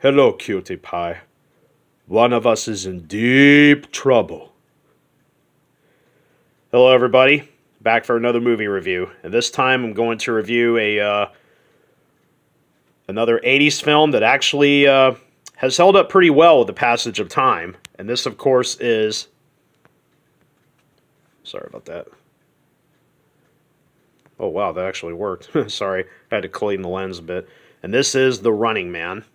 Hello, cutie pie. One of us is in deep trouble. Hello, everybody. Back for another movie review. And this time I'm going to review another 80s film that actually has held up pretty well with the passage of time. And this, of course, is... Sorry about that. Oh, wow, that actually worked. Sorry, I had to clean the lens a bit. And this is The Running Man.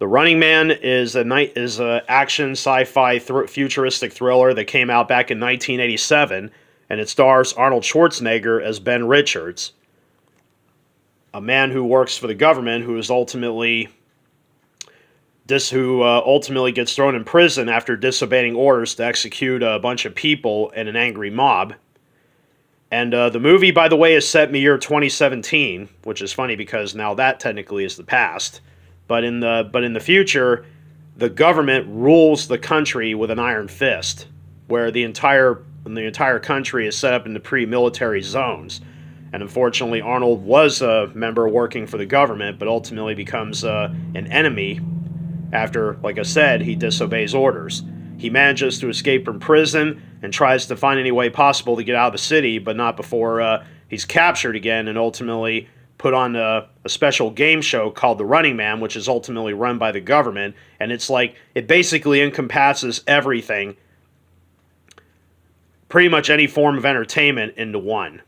The Running Man is an action sci-fi futuristic thriller that came out back in 1987, and it stars Arnold Schwarzenegger as Ben Richards, a man who works for the government who ultimately gets thrown in prison after disobeying orders to execute a bunch of people in an angry mob. And the movie, by the way, is set in the year 2017, which is funny because now that technically is the past. But in the future, the government rules the country with an iron fist, where the entire country is set up into pre-military zones. And unfortunately, Arnold was a member working for the government, but ultimately becomes an enemy after, like I said, he disobeys orders. He manages to escape from prison and tries to find any way possible to get out of the city, but not before he's captured again and ultimately put on a special game show called The Running Man, which is ultimately run by the government. And it's like, it basically encompasses everything, pretty much any form of entertainment into one.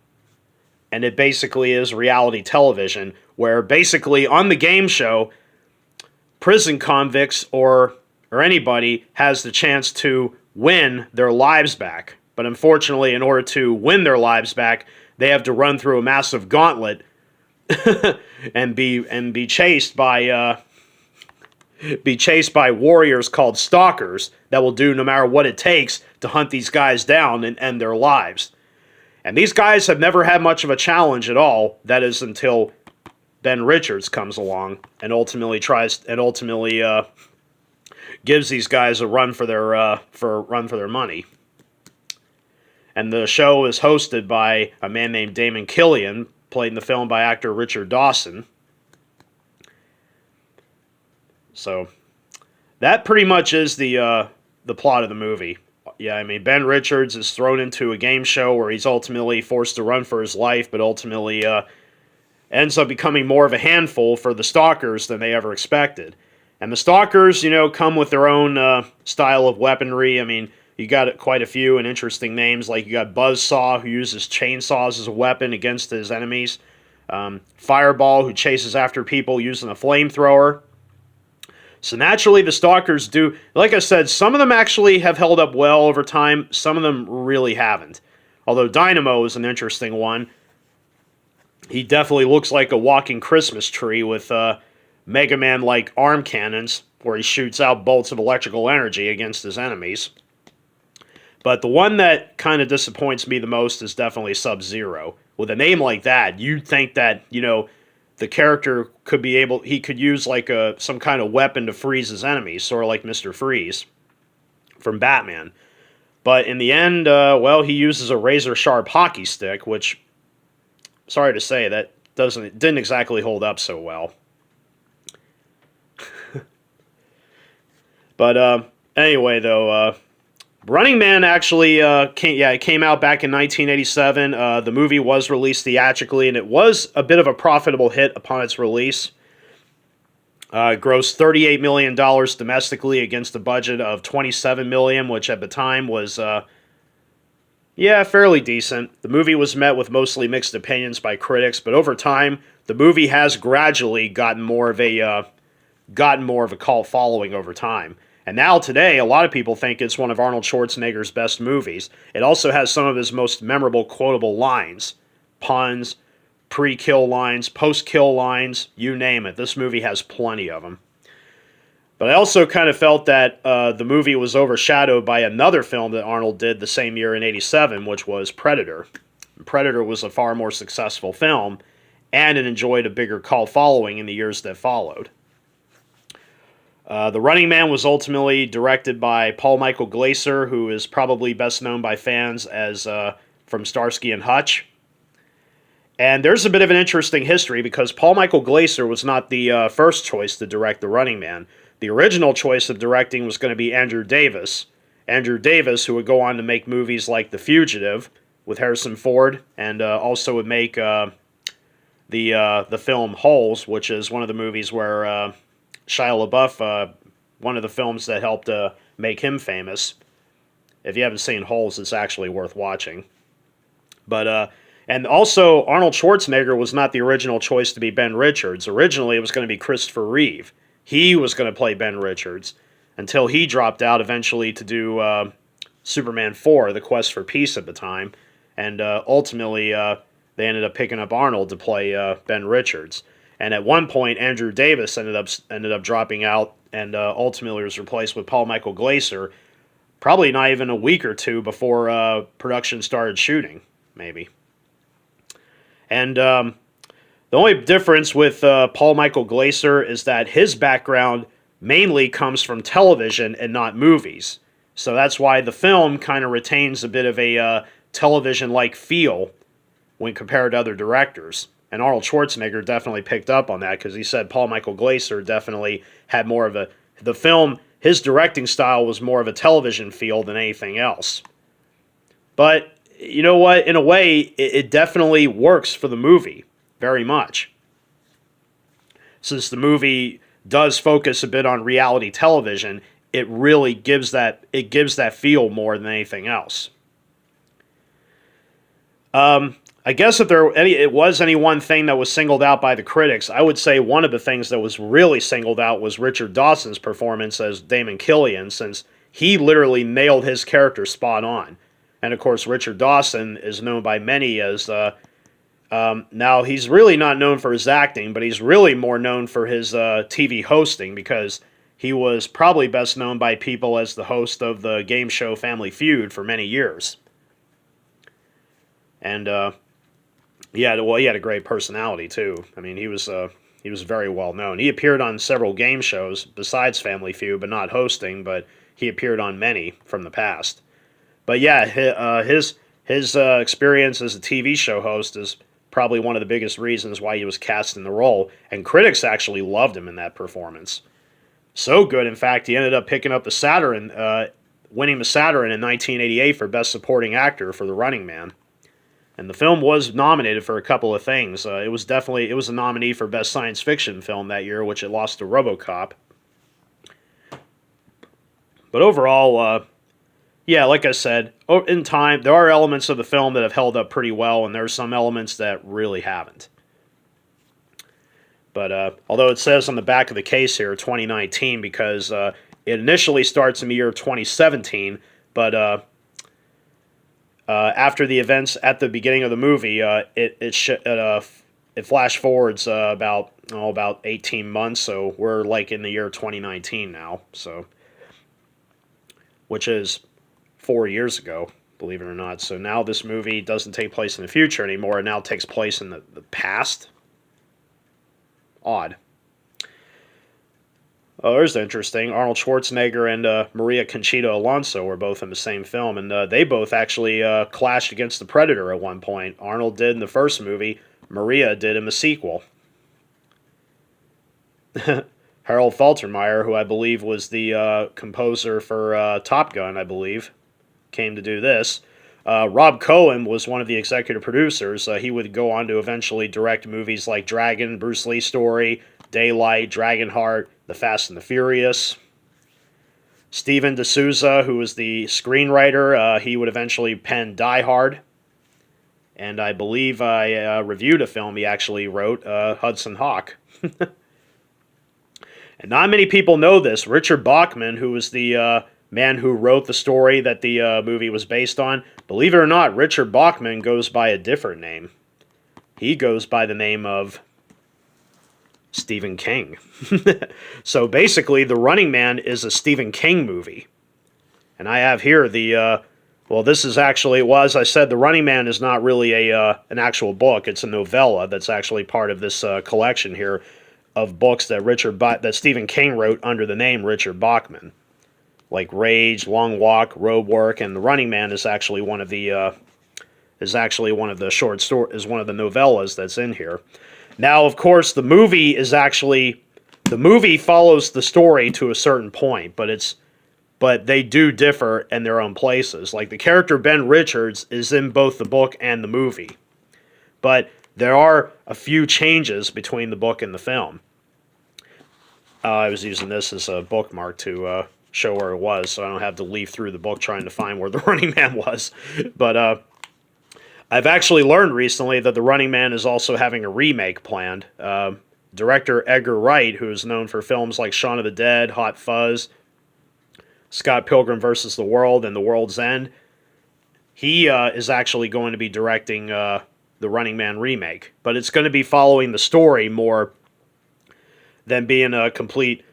And it basically is reality television, where basically on the game show, prison convicts or anybody has the chance to win their lives back. But unfortunately, in order to win their lives back, they have to run through a massive gauntlet and be chased by warriors called stalkers that will do no matter what it takes to hunt these guys down and end their lives. And these guys have never had much of a challenge at all. That is until Ben Richards comes along and ultimately gives these guys a run for their money. And the show is hosted by a man named Damon Killian, played in the film by actor Richard Dawson. So that pretty much is the plot of the movie. Yeah, I mean, Ben Richards is thrown into a game show where he's ultimately forced to run for his life, but ultimately ends up becoming more of a handful for the stalkers than they ever expected. And the stalkers, come with their own style of weaponry. I mean, you got quite a few and interesting names, like you got Buzzsaw, who uses chainsaws as a weapon against his enemies. Fireball, who chases after people using a flamethrower. So naturally, the stalkers do, like I said, some of them actually have held up well over time. Some of them really haven't. Although Dynamo is an interesting one. He definitely looks like a walking Christmas tree with Mega Man-like arm cannons, where he shoots out bolts of electrical energy against his enemies. But the one that kind of disappoints me the most is definitely Sub-Zero. With a name like that, you'd think that, the character he could use like some kind of weapon to freeze his enemies, sort of like Mr. Freeze from Batman. But in the end, he uses a razor-sharp hockey stick, which, sorry to say, that didn't exactly hold up so well. But anyway, though, Running Man actually came out back in 1987. The movie was released theatrically, and it was a bit of a profitable hit upon its release. It grossed $38 million domestically against a budget of $27 million, which at the time was, fairly decent. The movie was met with mostly mixed opinions by critics, but over time, the movie has gradually gotten more of a cult following over time. And now today, a lot of people think it's one of Arnold Schwarzenegger's best movies. It also has some of his most memorable quotable lines, puns, pre-kill lines, post-kill lines, you name it. This movie has plenty of them. But I also kind of felt that the movie was overshadowed by another film that Arnold did the same year in '87, which was Predator. Predator was a far more successful film, and it enjoyed a bigger cult following in the years that followed. The Running Man was ultimately directed by Paul Michael Glaser, who is probably best known by fans as from Starsky and Hutch. And there's a bit of an interesting history because Paul Michael Glaser was not the first choice to direct The Running Man. The original choice of directing was going to be Andrew Davis. Andrew Davis, who would go on to make movies like The Fugitive with Harrison Ford, and also would make the film Holes, which is one of the movies where Shia LaBeouf, one of the films that helped make him famous. If you haven't seen Holes, it's actually worth watching. But and also, Arnold Schwarzenegger was not the original choice to be Ben Richards. Originally, it was going to be Christopher Reeve. He was going to play Ben Richards until he dropped out eventually to do Superman 4, The Quest for Peace at the time. And ultimately, they ended up picking up Arnold to play Ben Richards. And at one point, Andrew Davis ended up dropping out and ultimately was replaced with Paul Michael Glaser, probably not even a week or two before production started shooting, maybe. And the only difference with Paul Michael Glaser is that his background mainly comes from television and not movies. So that's why the film kind of retains a bit of a television-like feel when compared to other directors. And Arnold Schwarzenegger definitely picked up on that because he said Paul Michael Glaser definitely had more of the film, his directing style was more of a television feel than anything else. But you know what? In a way, it definitely works for the movie very much. Since the movie does focus a bit on reality television, it really gives that feel more than anything else. I guess if it was any one thing that was singled out by the critics, I would say one of the things that was really singled out was Richard Dawson's performance as Damon Killian, since he literally nailed his character spot on. And of course, Richard Dawson is known by many as, now he's really not known for his acting, but he's really more known for his TV hosting because he was probably best known by people as the host of the game show Family Feud for many years. And he had a great personality too. I mean, he was very well known. He appeared on several game shows besides Family Feud, but not hosting. But he appeared on many from the past. But yeah, his experience as a TV show host is probably one of the biggest reasons why he was cast in the role, and critics actually loved him in that performance. So good, in fact, he ended up picking up the Saturn, winning the Saturn in 1988 for Best Supporting Actor for The Running Man. And the film was nominated for a couple of things. It was a nominee for Best Science Fiction Film that year, which it lost to RoboCop. But overall, yeah, like I said, in time, there are elements of the film that have held up pretty well, and there are some elements that really haven't. But although it says on the back of the case here, 2019, because it initially starts in the year 2017, but after the events at the beginning of the movie, it flash forwards about 18 months, so we're like in the year 2019 now, so which is 4 years ago, believe it or not. So now this movie doesn't take place in the future anymore. It now takes place in the past. Odd. Oh, there's interesting. Arnold Schwarzenegger and Maria Conchita Alonso were both in the same film, and they both actually clashed against the Predator at one point. Arnold did in the first movie. Maria did in the sequel. Harold Faltermeyer, who I believe was the composer for Top Gun, I believe, came to do this. Rob Cohen was one of the executive producers. He would go on to eventually direct movies like Dragon, Bruce Lee Story, Daylight, Dragonheart, The Fast and the Furious. Steven D'Souza, who was the screenwriter, he would eventually pen Die Hard. And I believe I reviewed a film he actually wrote, Hudson Hawk. And not many people know this. Richard Bachman, who was the man who wrote the story that the movie was based on, believe it or not, Richard Bachman goes by a different name. He goes by the name of Stephen King. So basically, The Running Man is a Stephen King movie. And I have here the, this is actually, as I said, The Running Man is not really an actual book. It's a novella that's actually part of this collection here of books that Stephen King wrote under the name Richard Bachman. Like Rage, Long Walk, Road Work, and The Running Man is actually one of the is actually one of the is one of the novellas that's in here. Now, of course, the movie follows the story to a certain point, but they do differ in their own places. Like the character Ben Richards is in both the book and the movie, but there are a few changes between the book and the film. I was using this as a bookmark to show where it was, so I don't have to leaf through the book trying to find where the Running Man was. But I've actually learned recently that the Running Man is also having a remake planned. Director Edgar Wright, who is known for films like Shaun of the Dead, Hot Fuzz, Scott Pilgrim vs. the World, and The World's End, he is actually going to be directing the Running Man remake. But it's going to be following the story more than being a complete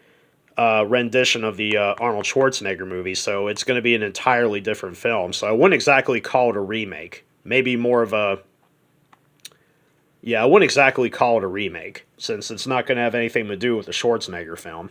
rendition of the Arnold Schwarzenegger movie. So it's going to be an entirely different film. So I wouldn't exactly call it a remake. Maybe more of a... Yeah, I wouldn't exactly call it a remake, since it's not going to have anything to do with the Schwarzenegger film.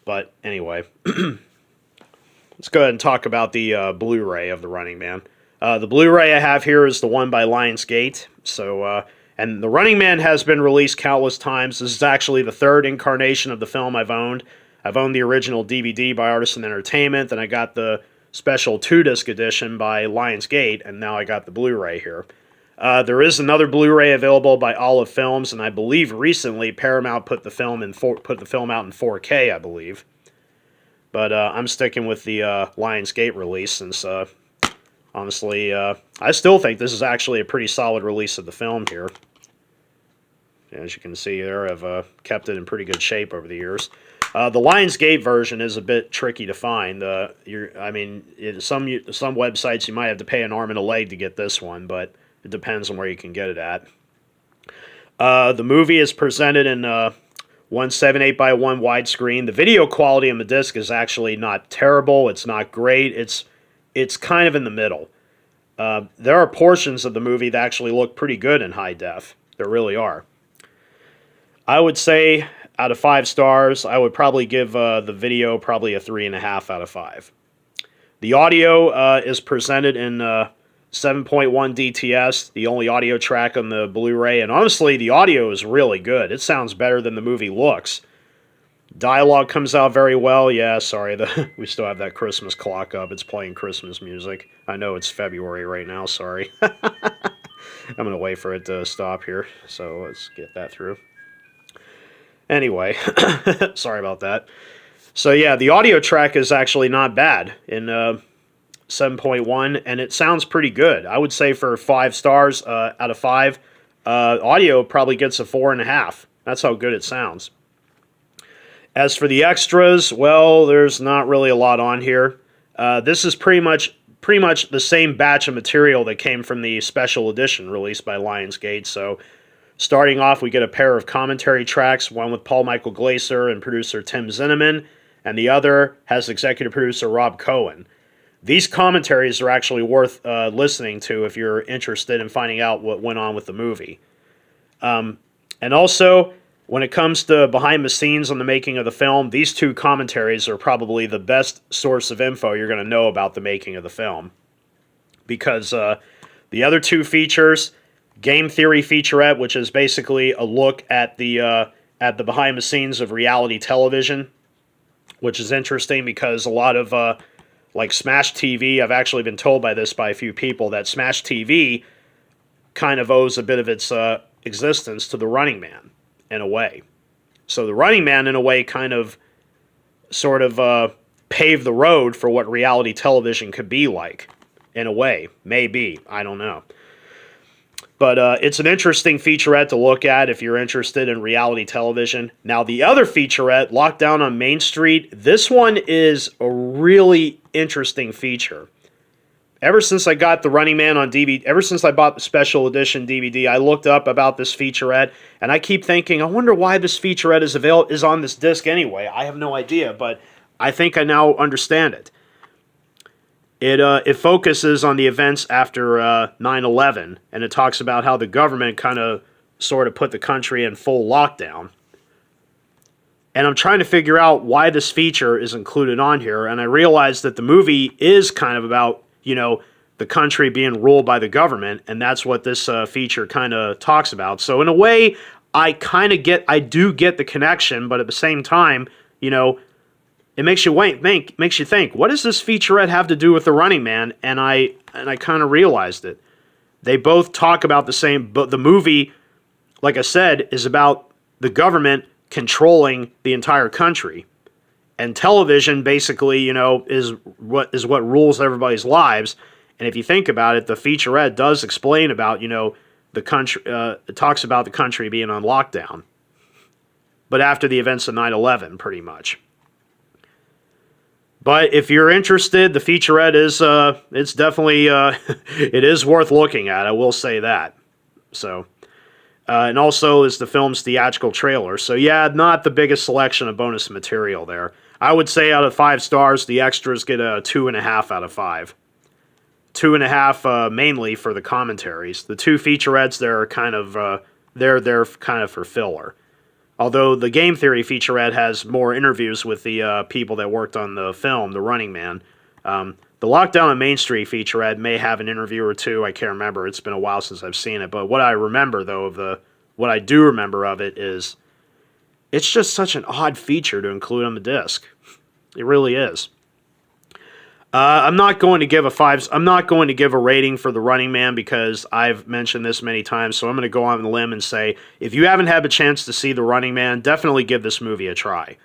But anyway, let's go ahead and talk about the Blu-ray of The Running Man. The Blu-ray I have here is the one by Lionsgate. So, and The Running Man has been released countless times. This is actually the third incarnation of the film I've owned. I've owned the original DVD by Artisan Entertainment, then I got the special 2-disc edition by Lionsgate, and now I got the Blu-ray here. There is another Blu-ray available by Olive Films, and I believe recently Paramount put the film out in 4K, I believe. But I'm sticking with the Lionsgate release, since honestly, I still think this is actually a pretty solid release of the film here. As you can see there, I've kept it in pretty good shape over the years. The Lionsgate version is a bit tricky to find. Some websites you might have to pay an arm and a leg to get this one, but it depends on where you can get it at. The movie is presented in 178 by 1 widescreen. The video quality on the disc is actually not terrible. It's not great. It's kind of in the middle. There are portions of the movie that actually look pretty good in high def. There really are. I would say out of 5 stars, I would probably give the video probably a 3.5 out of 5. The audio is presented in 7.1 DTS, the only audio track on the Blu-ray, and honestly, the audio is really good. It sounds better than the movie looks. Dialogue comes out very well. Yeah, sorry, we still have that Christmas clock up. It's playing Christmas music. I know it's February right now, sorry. I'm going to wait for it to stop here, so let's get that through. Anyway, sorry about that. So yeah, the audio track is actually not bad in 7.1, and it sounds pretty good. I would say for 5 stars out of 5, audio probably gets a 4.5. That's how good it sounds. As for the extras, well, there's not really a lot on here. This is pretty much the same batch of material that came from the special edition released by Lionsgate. So starting off, we get a pair of commentary tracks, one with Paul Michael Glaser and producer Tim Zinnemann, and the other has executive producer Rob Cohen. These commentaries are actually worth listening to if you're interested in finding out what went on with the movie. And also, when it comes to behind the scenes on the making of the film, these 2 commentaries are probably the best source of info you're going to know about the making of the film. Because the other 2 features, Game Theory Featurette, which is basically a look at the behind the scenes of reality television, which is interesting because a lot of like Smash TV, I've actually been told by a few people that Smash TV kind of owes a bit of its existence to The Running Man, in a way. So The Running Man, in a way, kind of sort of paved the road for what reality television could be like, in a way. Maybe. I don't know. But it's an interesting featurette to look at if you're interested in reality television. Now, the other featurette, Lockdown on Main Street, this one is a really interesting feature. Ever since I got The Running Man on DVD, ever since I bought the special edition DVD, I looked up about this featurette, and I keep thinking, I wonder why this featurette is on this disc anyway. I have no idea, but I think I now understand it. It focuses on the events after 9/11, and it talks about how the government kind of sort of put the country in full lockdown. And I'm trying to figure out why this feature is included on here, and I realized that the movie is kind of about, the country being ruled by the government, and that's what this feature kind of talks about. So in a way, I do get the connection, but at the same time, you know, it makes you think, what does this featurette have to do with The Running Man? And I kind of realized it. They both talk about the same, but the movie, like I said, is about the government controlling the entire country. And television basically, you know, is what rules everybody's lives. And if you think about it, the featurette does explain about, you know, the country, it talks about the country being on lockdown. But after the events of 9/11, pretty much. But if you're interested, the featurette is, it's definitely, it is worth looking at, I will say that. So, and also is the film's theatrical trailer. So yeah, not the biggest selection of bonus material there. I would say out of 5 stars, the extras get a 2.5 out of 5. 2.5 mainly for the commentaries. The 2 featurettes, they're kind of, they're kind of for filler. Although the Game Theory featurette has more interviews with the people that worked on the film, The Running Man. The Lockdown on Main Street featurette may have an interview or two. I can't remember. It's been a while since I've seen it. But what I remember, though, what I do remember of it is it's just such an odd feature to include on the disc. It really is. I'm not going to give a rating for The Running Man because I've mentioned this many times, so I'm going to go on the limb and say, if you haven't had a chance to see The Running Man, definitely give this movie a try.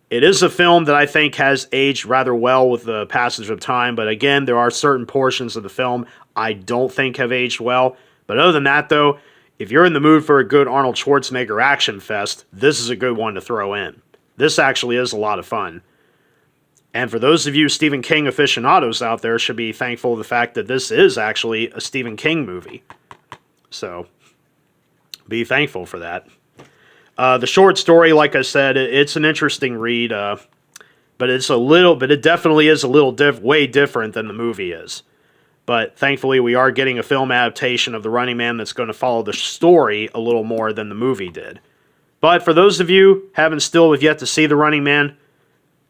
It is a film that I think has aged rather well with the passage of time, but again, there are certain portions of the film I don't think have aged well. But other than that, though, if you're in the mood for a good Arnold Schwarzenegger action fest, this is a good one to throw in. This actually is a lot of fun. And for those of you Stephen King aficionados out there, should be thankful for the fact that this is actually a Stephen King movie. So, be thankful for that. The short story, like I said, it's an interesting read, but it definitely is a little way different than the movie is. But thankfully, we are getting a film adaptation of The Running Man that's going to follow the story a little more than the movie did. But for those of you still have yet to see The Running Man,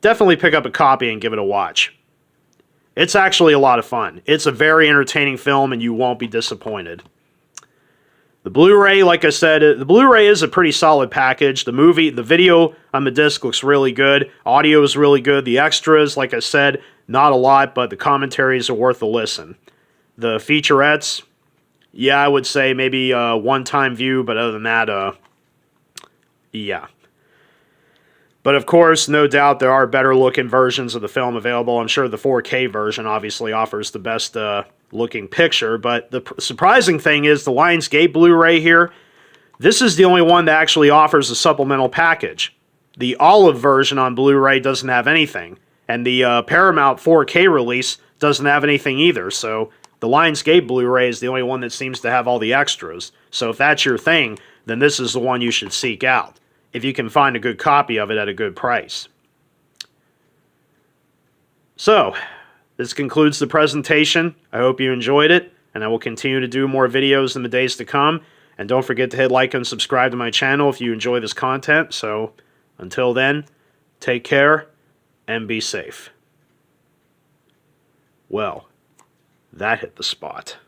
definitely pick up a copy and give it a watch. It's actually a lot of fun. It's a very entertaining film, and you won't be disappointed. The Blu-ray, like I said, the Blu-ray is a pretty solid package. The video on the disc looks really good. Audio is really good. The extras, like I said, not a lot, but the commentaries are worth a listen. The featurettes, yeah, I would say maybe a one-time view, but other than that, yeah. But of course, no doubt there are better looking versions of the film available. I'm sure the 4K version obviously offers the best looking picture. But the surprising thing is the Lionsgate Blu-ray here, this is the only one that actually offers a supplemental package. The Olive version on Blu-ray doesn't have anything. And the Paramount 4K release doesn't have anything either. So the Lionsgate Blu-ray is the only one that seems to have all the extras. So if that's your thing, then this is the one you should seek out, if you can find a good copy of it at a good price. So, this concludes the presentation. I hope you enjoyed it, and I will continue to do more videos in the days to come. And don't forget to hit like and subscribe to my channel if you enjoy this content. So, until then, take care and be safe. Well, that hit the spot.